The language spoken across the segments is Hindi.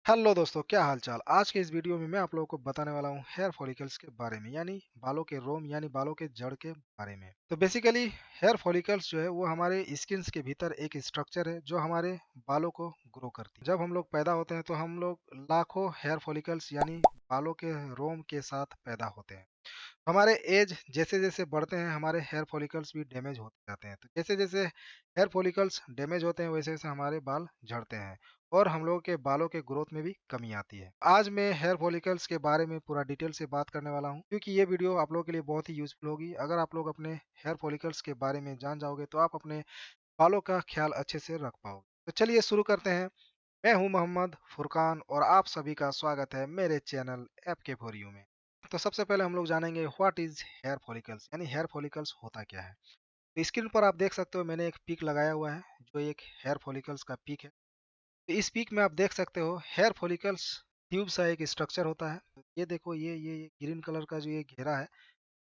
हेलो दोस्तों, क्या हाल चाल। आज के इस वीडियो में मैं आप लोगों को बताने वाला हूँ हेयर फॉलिकल्स के बारे में, यानी बालों के रोम यानी बालों के जड़ के बारे में। तो बेसिकली हेयर फॉलिकल्स जो है वो हमारे स्किन के भीतर एक स्ट्रक्चर है जो हमारे बालों को ग्रो करती है। जब हम लोग पैदा होते हैं तो हम लोग लाखों हेयर फॉलिकल्स यानी बालों के रोम के साथ पैदा होते हैं। हमारे एज जैसे-जैसे बढ़ते हैं, हमारे हेयर फॉलिकल्स भी डैमेज होते जाते हैं। तो जैसे-जैसे हेयर फॉलिकल्स डैमेज होते हैं, वैसे-वैसे हमारे बाल झड़ते हैं और हम लोगों के बालों के ग्रोथ में भी कमी आती है। आज मैं हेयर फॉलिकल्स के बारे में पूरा डिटेल से बात करने वाला हूँ, क्योंकि ये वीडियो आप लोगों के लिए बहुत ही यूज़फुल होगी। अगर आप लोग अपने हेयर फॉलिकल्स के बारे में जान जाओगे, तो आप अपने बालों का ख्याल अच्छे से रख पाओगे। तो चलिए शुरू करते हैं। मैं हूँ मोहम्मद फुरकान और आप सभी का स्वागत है मेरे चैनल ऐप के फॉर यू में। तो सबसे पहले हम लोग जानेंगे व्हाट इज हेयर फॉलिकल्स, यानी हेयर फॉलिकल्स होता क्या है। तो स्क्रीन पर आप देख सकते हो, मैंने एक पिक लगाया हुआ है जो एक हेयर फॉलिकल्स का पिक है। तो इस पिक में आप देख सकते हो हेयर फॉलिकल्स ट्यूब सा एक स्ट्रक्चर होता है। ये देखो, ये ग्रीन कलर का जो ये घेरा है,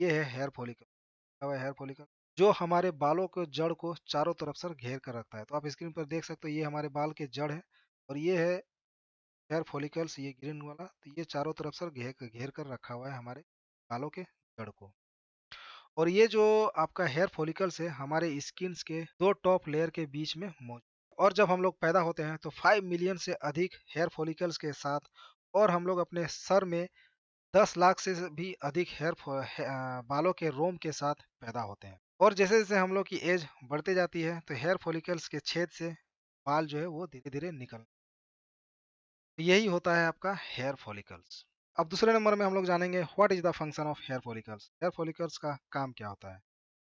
ये है हेयर फॉलिकल। हेयर फॉलिकल जो हमारे बालों को जड़ को चारों तरफ से घेर कर रखता है। तो आप स्क्रीन पर देख सकते हो, ये हमारे बाल के जड़ है और ये है हेयर फॉलिकल्स, ये ग्रीन वाला। तो ये चारों तरफ से घेर घेर कर रखा हुआ है हमारे बालों के जड़ को। और ये जो आपका हेयर फॉलिकल्स है, हमारे स्किन के दो टॉप लेयर के बीच में मौजूद। और जब हम लोग पैदा होते हैं तो 5 मिलियन से अधिक हेयर फॉलिकल्स के साथ, और हम लोग अपने सर में 10 लाख से भी अधिक बालों के रोम के साथ पैदा होते हैं। और जैसे जैसे हम लोग की एज बढ़ते जाती है तो हेयर फॉलिकल्स के छेद से बाल जो है वो धीरे धीरे निकल, यही होता है आपका हेयर फॉलिकल्स। अब दूसरे नंबर में हम लोग जानेंगे what is the function of hair follicles. Hair follicles का काम क्या होता है।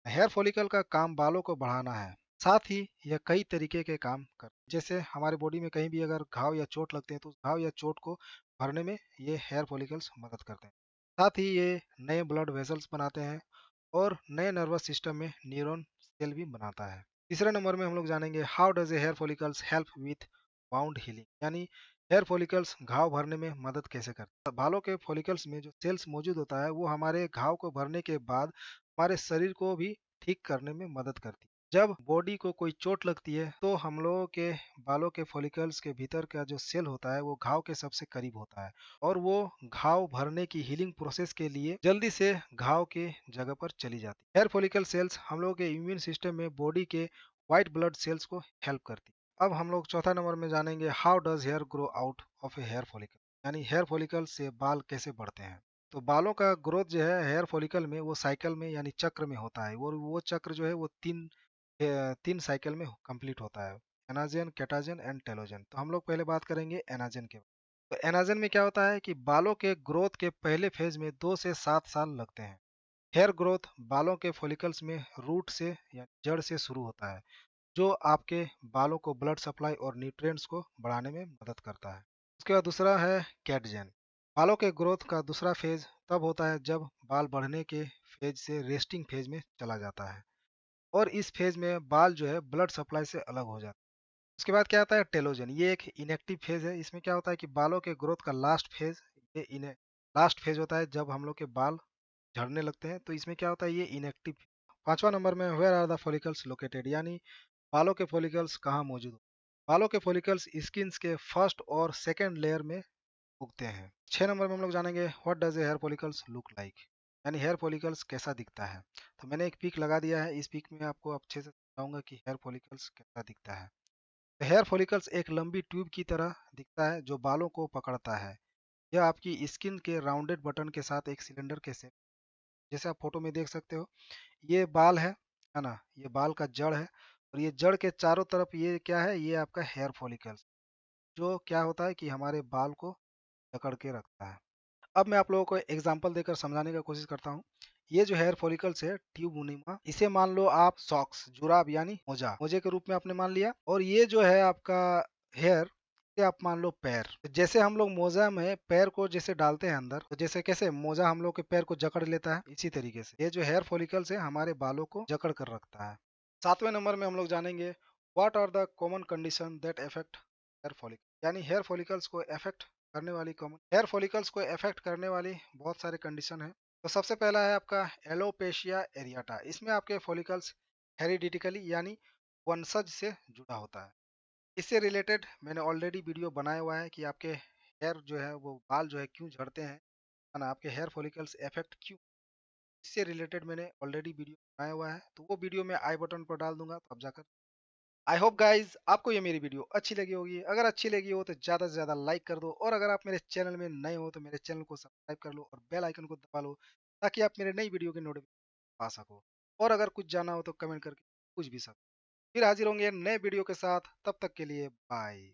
हेयर फॉलिकल का काम बालों को बढ़ाना है। साथ ही यह कई तरीके के काम कर, जैसे हमारे बॉडी में कहीं भी अगर घाव या चोट लगते हैं तो उस घाव या चोट को भरने में ये हेयर फॉलिकल्स मदद करते हैं। साथ ही ये नए ब्लड वेसल्स बनाते हैं और नए नर्वस सिस्टम में न्यूरॉन सेल भी बनाता है। तीसरे नंबर में हम लोग जानेंगे how does a hair follicles help with wound healing, यानी हेयर फॉलिकल्स घाव भरने में मदद कैसे करते हैं। बालों के फॉलिकल्स में जो सेल्स मौजूद होता है वो हमारे घाव को भरने के बाद हमारे शरीर को भी ठीक करने में मदद करती है। जब बॉडी को कोई चोट लगती है तो हम लोगों के बालों के फॉलिकल्स के भीतर का जो सेल होता है वो घाव के सबसे करीब होता है और वो घाव भरने की हीलिंग प्रोसेस के लिए जल्दी से घाव के जगह पर चली जाती है। हेयर फॉलिकल सेल्स हम लोगों के इम्यून सिस्टम में बॉडी के व्हाइट ब्लड सेल्स को हेल्प करती है। अब हम लोग चौथा नंबर में जानेंगे how does hair grow out of a hair follicle, यानी हेयर फॉलिकल से बाल कैसे बढ़ते हैं। तो बालों का ग्रोथ जो है हेयर फॉलिकल में वो साइकिल में यानी चक्र में होता है, और वो चक्र जो है वो तीन साइकिल में कंप्लीट होता है। Anagen, catagen and telogen. तो हम लोग पहले बात करेंगे एनाजन के। तो एनाजन में क्या होता है कि बालों के ग्रोथ के पहले फेज में 2 से 7 साल लगते हैं। हेयर ग्रोथ बालों के फॉलिकल्स में रूट से या जड़ से शुरू होता है, जो आपके बालों को ब्लड सप्लाई और न्यूट्रिएंट्स को बढ़ाने में मदद करता है। उसके बाद दूसरा है कैटजेन। बालों के ग्रोथ का दूसरा फेज तब होता है जब बाल बढ़ने के फेज से रेस्टिंग फेज में चला जाता है, और इस फेज में बाल जो है ब्लड सप्लाई से अलग हो जाता है। उसके बाद क्या आता है टेलोजन। ये एक इनएक्टिव फेज है। इसमें क्या होता है कि बालों के ग्रोथ का लास्ट फेज होता है जब हम लोग के बाल झड़ने लगते हैं। तो इसमें क्या होता है, ये इनएक्टिव। पांचवा नंबर में where are the follicles located, यानी बालों के फॉलिकल्स कहाँ मौजूद होते हैं। बालों के फॉलिकल्स स्किन के फर्स्ट और सेकेंड लेयर में उगते हैं। 6 नंबर में हम लोग जानेंगे what does a hair follicles look like, यानी हेयर फॉलिकल्स कैसा दिखता है। तो मैंने एक पिक लगा दिया है, इस पिक में आपको अच्छे से बताऊंगा कि हेयर फॉलिकल्स कैसा दिखता है। तो हेयर फॉलिकल्स एक लंबी ट्यूब की तरह दिखता है जो बालों को पकड़ता है। यह आपकी स्किन के राउंडेड बटन के साथ एक सिलेंडर के से, जैसे आप फोटो में देख सकते हो, ये बाल है ना, ये बाल का जड़ है। और ये जड़ के चारों तरफ ये क्या है, ये आपका हेयर फॉलिकल्स, जो क्या होता है कि हमारे बाल को जकड़ के रखता है। अब मैं आप लोगों को एग्जांपल देकर समझाने की कोशिश करता हूँ। ये जो हेयर फॉलिकल्स है ट्यूबुनिमा, इसे मान लो आप सॉक्स, जुराब यानी मोजा, मोजे के रूप में आपने मान लिया। और ये जो है आपका हेयर, ये आप मान लो पैर। तो जैसे हम लोग मोजा में पैर को जैसे डालते हैं अंदर, तो जैसे कैसे मोजा हम लोग के पैर को जकड़ लेता है, इसी तरीके से ये जो हेयर फॉलिकल्स है हमारे बालों को जकड़ कर रखता है। सातवें नंबर में हम लोग जानेंगे what are the common condition that affect hair follicle, यानी हेयर फॉलिकल्स को अफेक्ट करने वाली कॉमन हेयर फॉलिकल्स को अफेक्ट करने वाली बहुत सारे कंडीशन है। तो सबसे पहला है आपका एलोपेशिया एरियाटा। इसमें आपके फॉलिकल्स हेरिडिटिकली यानी वंशज से जुड़ा होता है। इससे रिलेटेड मैंने ऑलरेडी वीडियो बनाया हुआ है कि आपके हेयर जो है वो बाल जो है क्यों झड़ते हैं, है ना? आपके हेयर फॉलिकल्स इफेक्ट क्यों, इससे रिलेटेड मैंने ऑलरेडी वीडियो बनाया हुआ है, तो वो वीडियो मैं आई बटन पर डाल दूँगा, तो आप जाकर आई होप गाइज़ आपको ये मेरी वीडियो अच्छी लगी होगी। अगर अच्छी लगी हो तो ज़्यादा से ज़्यादा लाइक कर दो और अगर आप मेरे चैनल में नए हो तो मेरे चैनल को सब्सक्राइब कर लो और बेल आइकन को दबा लो ताकि आप मेरे नई वीडियो की नोटिफिकेशन पा सको। और अगर कुछ जानना हो तो कमेंट करके पूछ भी सको। फिर हाज़िर होंगे नए वीडियो के साथ, तब तक के लिए बाय।